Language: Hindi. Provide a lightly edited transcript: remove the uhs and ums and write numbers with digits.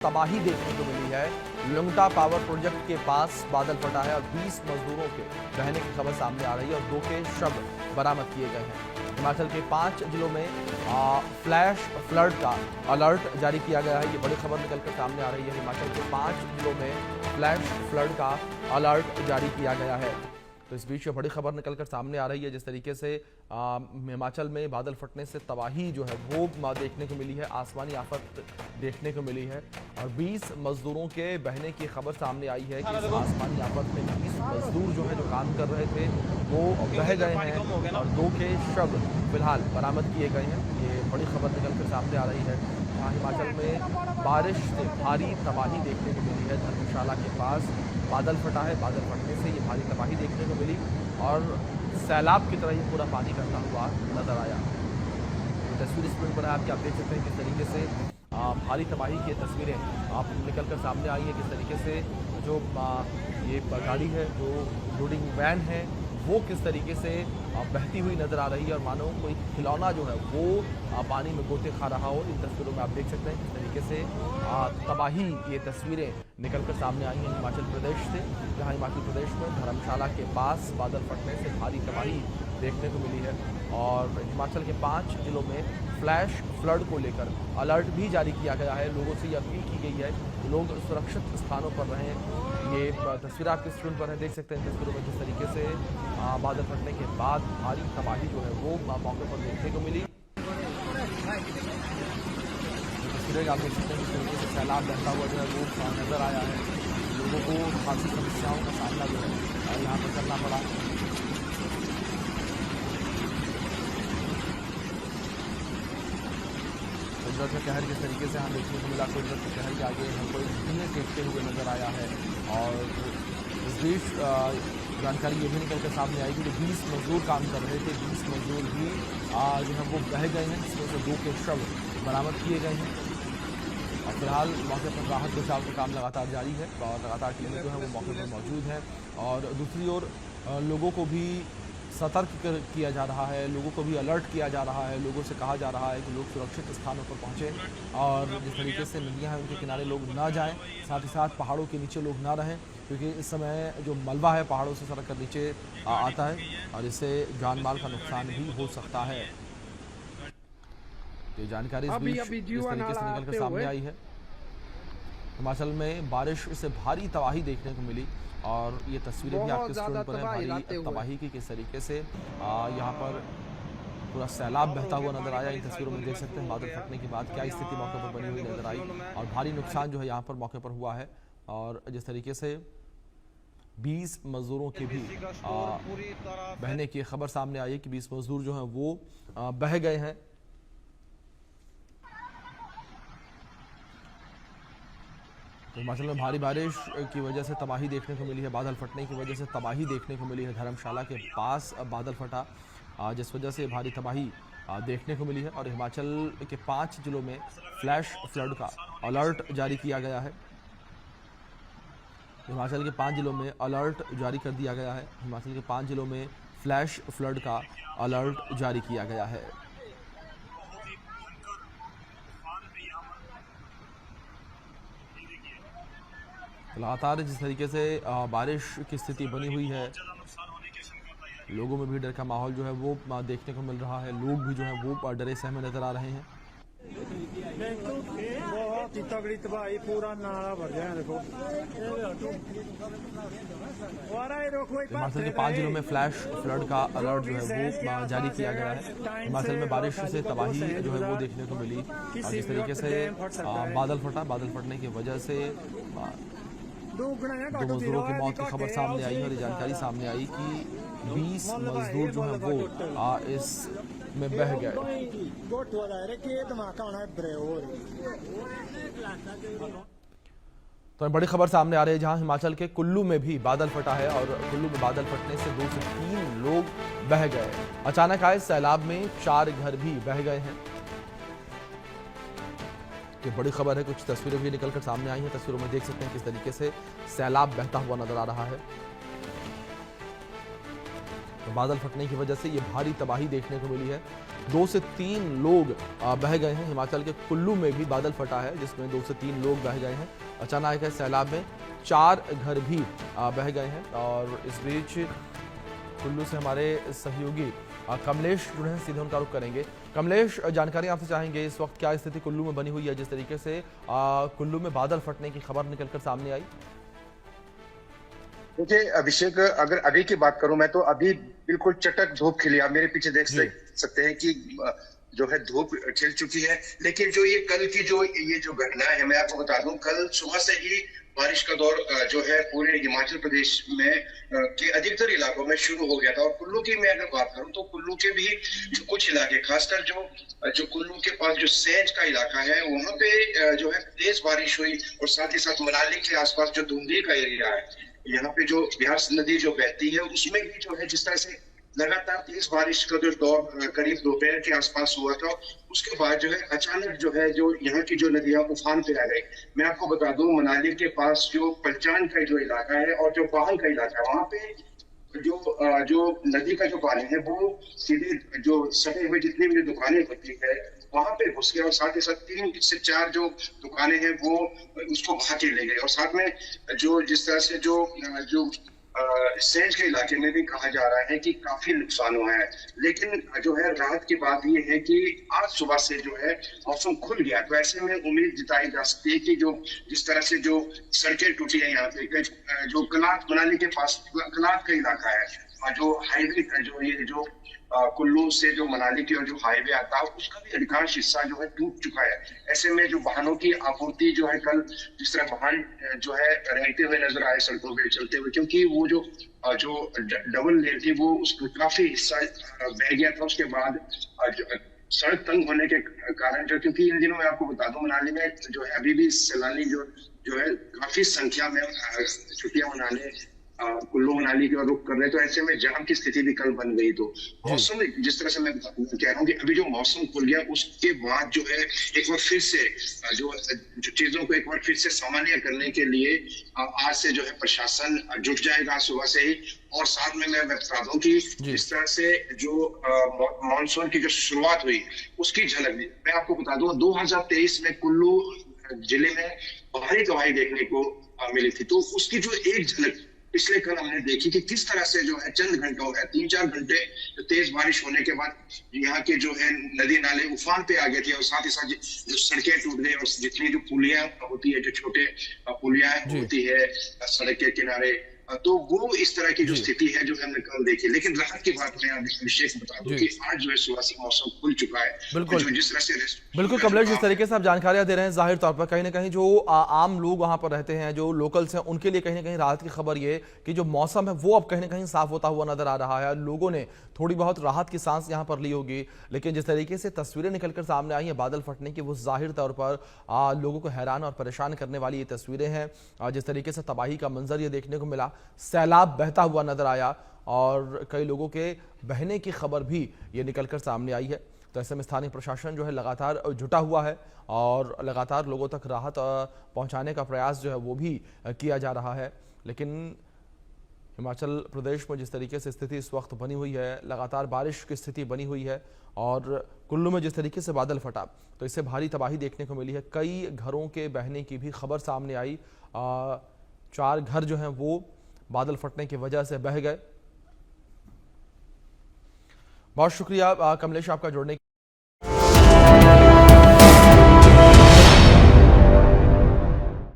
तबाही देखने को मिली है। लुंगटा पावर प्रोजेक्ट के पास बादल फटा है और 20 मजदूरों के बहने की खबर सामने आ रही है और 2 के शव बरामद किए गए हैं। हिमाचल के 5 जिलों में फ्लैश फ्लड का अलर्ट जारी किया गया है। ये बड़ी खबर निकलकर सामने आ रही है। हिमाचल के 5 जिलों में फ्लैश फ्लड का अलर्ट जारी किया गया है। तो इस बीच बड़ी खबर निकलकर सामने आ रही है। जिस तरीके से हिमाचल में बादल फटने से तबाही जो है वो देखने को मिली है, आसमानी आफत देखने को मिली है और 20 मजदूरों के बहने की खबर सामने आई है कि इस आसमानी आफत में 20 मजदूर जो है जो काम कर रहे थे वो बह गए हैं और 2 के शव फिलहाल बरामद किए गए हैं। ये बड़ी खबर निकलकर सामने आ रही है। हिमाचल में बारिश से भारी तबाही देखने को मिली है। धर्मशाला के पास बादल फटा है। बादल फटने से ये भारी तबाही देखने को मिली और सैलाब की तरह ये पूरा पानी करता हुआ नजर आया। तस्वीर स्क्रीन पर आप देख सकते हैं किस तरीके से भारी तबाही की तस्वीरें आप निकलकर सामने आई है। किस तरीके से जो ये गाड़ी है, जो लोडिंग वैन है, वो किस तरीके से बहती हुई नजर आ रही है और मानो कोई खिलौना जो है वो पानी में गोते खा रहा हो। इन तस्वीरों में आप देख सकते हैं किस तरीके से तबाही ये तस्वीरें निकलकर सामने आई हैं हिमाचल प्रदेश से, जहां हिमाचल प्रदेश में धर्मशाला के पास बादल फटने से भारी तबाही देखने को मिली है और हिमाचल के 5 जिलों में फ्लैश फ्लड को लेकर अलर्ट भी जारी किया गया है। लोगों से ये अपील की गई है लोग सुरक्षित स्थानों पर रहें। ये तस्वीर आपकी स्क्रीन पर है, देख सकते हैं तस्वीरों में किस तरीके से बादल फटने के बाद भारी तबाही जो है वो मौके पर देखने को मिली। तस्वीरें आप देख सकते हैं किस तरीके से सैलाब बहता हुआ जो है वो नजर आया है। लोगों को खासी समस्याओं का सामना जो है यहाँ पर करना पड़ा। कुदरत का कहर किस तरीके से हम देखने को मिला, कुदरत के कहर के आगे हमको धीरे टेकते हुए नजर आया है। और इस बीच जानकारी ये भी निकल कर सामने आई कि जो 20 मजदूर काम कर रहे थे, 20 मजदूर भी जो है वो बह गए हैं, जिसमें से 2 के शव बरामद किए गए हैं और फिलहाल मौके पर राहत बचाव का काम लगातार जारी है और लगातार टीमें जो है वो मौके पर मौजूद हैं। और दूसरी ओर लोगों को भी सतर्क किया जा रहा है, लोगों को भी अलर्ट किया जा रहा है। लोगों से कहा जा रहा है कि लोग सुरक्षित स्थानों पर पहुंचें और जिस तरीके से नदियां हैं उनके किनारे लोग ना जाएं, साथ ही साथ पहाड़ों के नीचे लोग ना रहें, क्योंकि इस समय जो मलबा है पहाड़ों से सड़क कर नीचे आता है और इससे जान माल का नुकसान भी हो सकता है। ये जानकारी इस बीच जिस तरीके से निकल कर सामने आई है। हिमाचल में बारिश से भारी तबाही देखने को मिली और ये तस्वीरें भी आपके स्क्रीन पर हैं भारी तबाही की, किस तरीके से यहाँ पर पूरा सैलाब बहता हुआ नजर आया। इन तस्वीरों में देख सकते हैं बादल फटने के बाद क्या स्थिति मौके पर बनी हुई नजर आई और भारी नुकसान जो है यहाँ पर मौके पर हुआ है। और जिस तरीके से 20 मजदूरों के भी बहने की खबर सामने आई है कि 20 मजदूर जो हैं वो बह गए हैं। तो हिमाचल में भारी बारिश की वजह से तबाही देखने को मिली है, बादल फटने की वजह से तबाही देखने को मिली है। धर्मशाला के पास बादल फटा जिस वजह से भारी तबाही देखने को मिली है और हिमाचल के 5 जिलों में फ्लैश फ्लड का अलर्ट जारी किया गया है। हिमाचल के 5 जिलों में अलर्ट जारी कर दिया गया है। हिमाचल के 5 जिलों में फ्लैश फ्लड का अलर्ट जारी किया गया है। लगातार जिस तरीके से बारिश की स्थिति बनी हुई है, लोगों में भी डर का माहौल जो है वो देखने को मिल रहा है। लोग भी जो है वो डरे सहमे नजर आ रहे हैं। बहुत ही तगड़ी तबाही, पूरा नाला भर गया। देखो हिमाचल के 5 जिलों में फ्लैश फ्लड का अलर्ट जो है वो जारी किया गया है। हिमाचल में बारिश से तबाही जो है वो देखने को मिली और जिस तरीके से बादल फटा, बादल फटने की वजह से 2 मजदूरों की मौत की खबर सामने आई और ये जानकारी सामने आई कि 20 मजदूर जो है वो इस में बह गए। तो बड़ी खबर सामने आ रही है जहां हिमाचल के कुल्लू में भी बादल फटा है और कुल्लू में बादल फटने से 2 से 3 लोग बह गए। अचानक आए सैलाब में 4 घर भी बह गए हैं। ये बड़ी खबर है, कुछ तस्वीरें भी निकलकर सामने आई हैं। तस्वीरों में देख सकते हैं किस तरीके से सैलाब बहता हुआ नजर आ रहा है। बादल फटने की वजह से ये भारी तबाही देखने को मिली है। 2 से 3 लोग बह गए हैं। हिमाचल के कुल्लू में भी बादल फटा है, जिसमें 2 से 3 लोग बह गए हैं। अचानक है सैलाब में 4 घर भी बह गए हैं। और इस बीच कुल्लू से हमारे सहयोगी कमलेश जुड़े हैं, सीधे उनका रुख करेंगे। कमलेश, जानकारी आपसे चाहेंगे इस वक्त क्या स्थिति कुल्लू में बनी हुई है, जिस तरीके से कुल्लू में बादल फटने की खबर निकलकर सामने आई। देखिए अभिषेक, अगर अभी की बात करूं मैं तो अभी बिल्कुल चटक धूप खिली। आप मेरे पीछे देख सकते हैं कि जो है धूप खिल चुकी है। लेकिन जो ये कल की जो घटना है, मैं आपको बता दूं, कल सुबह से ही बारिश का दौर जो है पूरे हिमाचल प्रदेश में के अधिकतर इलाकों में शुरू हो गया था। और कुल्लू की मैं अगर बात करूं तो कुल्लू के भी जो कुछ इलाके, खासकर जो कुल्लू के पास जो सेंज का इलाका है, वहां पे जो है तेज बारिश हुई। और साथ ही साथ मनाली के आसपास जो धुंधी का एरिया है, यहाँ पे जो ब्यास नदी जो बहती है, उसमें भी जो है जिस तरह से लगातार तेज बारिश का जो दौर करीब दोपहर के आसपास हुआ था, उसके बाद जो है अचानक जो है जो यहाँ की जो नदियां उफान पे आ गई। मैं आपको बता दूं, मनाली के पास जो पलचान का जो इलाका है और जो बाहन का इलाका है, वहां पे जो नदी का जो पानी है वो सीधे जो सटे हुए जितनी भी दुकानें होती है वहां पे घुस गया। और साथ ही साथ 3 से 4 जो दुकानें हैं वो उसको बहा के ले गए। और साथ में जो जिस तरह से जो सेंज के इलाके में भी कहा जा रहा है कि काफी नुकसान हुआ है। लेकिन जो है राहत की बात ये है कि आज सुबह से जो है मौसम खुल गया। तो ऐसे में उम्मीद जताई जा सकती है कि जो जिस तरह से जो सड़कें टूटी है यहाँ पे, जो कनात मनाली के पास कनात का इलाका है, जो हाईवे का जो कुल्लू से जो मनाली की और जो हाईवे आता है, उसका भी अधिकांश हिस्सा जो है टूट चुका है। ऐसे में जो वाहनों की आपूर्ति जो है कल जिस तरह वाहन जो है रहते हुए नजर आए सड़कों पे चलते हुए, क्योंकि वो जो डबल लेन थी वो उसका काफी हिस्सा बह गया था। उसके बाद सड़क तंग होने के कारण क्योंकि इन दिनों में आपको बता दूं, मनाली में जो है अभी भी सैलानी जो है काफी संख्या में छुट्टियां मनाने कुल्लू मनाली की ओर रुख कर रहे हैं। तो ऐसे में जाम की स्थिति भी कल बन गई। तो मौसम जिस तरह से मैं कह रहा हूँ कि अभी जो मौसम खुल गया, उसके बाद जो है एक बार फिर से जो चीजों को एक बार फिर से सामान्य करने के लिए आज से जो है प्रशासन जुट जाएगा सुबह से ही। और साथ में मैं बता दूं कि जिस तरह से जो मानसून की जो शुरुआत हुई उसकी झलक भी मैं आपको बता दूं, 2023 में कुल्लू जिले में भारी तबाही देखने को मिली थी। तो उसकी जो एक झलक पिछले कल हमने देखी कि किस तरह से जो है चंद घंटों में 3-4 घंटे तेज बारिश होने के बाद यहाँ के जो है नदी नाले उफान पे आ गए थे। और साथ ही साथ जो सड़कें टूट गई और जितनी जो पुलियां होती है, जो छोटे पुलियां होती है सड़क के किनारे, तो वो इस तरह की जो स्थिति है जो हमने कल देखी। लेकिन राहत की बात मैं विशेष बता दूं कि आज जो है सुबह से मौसम खुल चुका है। बिल्कुल जो जिस तरह से बिल्कुल कमलेश, जिस तरीके से आप जानकारियां दे रहे हैं, जाहिर तौर पर कहीं ना कहीं जो आम लोग वहां पर रहते हैं, जो लोकल्स हैं, उनके लिए कहीं ना कहीं राहत की खबर ये कि जो मौसम है वो अब कहीं ना कहीं साफ होता हुआ नजर आ रहा है। लोगों ने थोड़ी बहुत राहत की सांस यहाँ पर ली होगी। लेकिन जिस तरीके से तस्वीरें निकलकर सामने आई हैं बादल फटने की, वो जाहिर तौर पर लोगों को हैरान और परेशान करने वाली ये तस्वीरें हैं। जिस तरीके से तबाही का मंजर ये देखने को मिला, सैलाब बहता हुआ नजर आया और कई लोगों के बहने की खबर भी ये निकलकर सामने आई है। तो ऐसे में स्थानीय प्रशासन जो है लगातार जुटा हुआ है और लगातार लोगों तक राहत पहुंचाने का प्रयास जो है वो भी किया जा रहा है। लेकिन हिमाचल प्रदेश में जिस तरीके से स्थिति इस वक्त बनी हुई है, लगातार बारिश की स्थिति बनी हुई है और कुल्लू में जिस तरीके से बादल फटा, तो इससे भारी तबाही देखने को मिली है। कई घरों के बहने की भी खबर सामने आई। 4 घर जो हैं वो बादल फटने की वजह से बह गए। बहुत शुक्रिया कमलेश आपका जुड़ने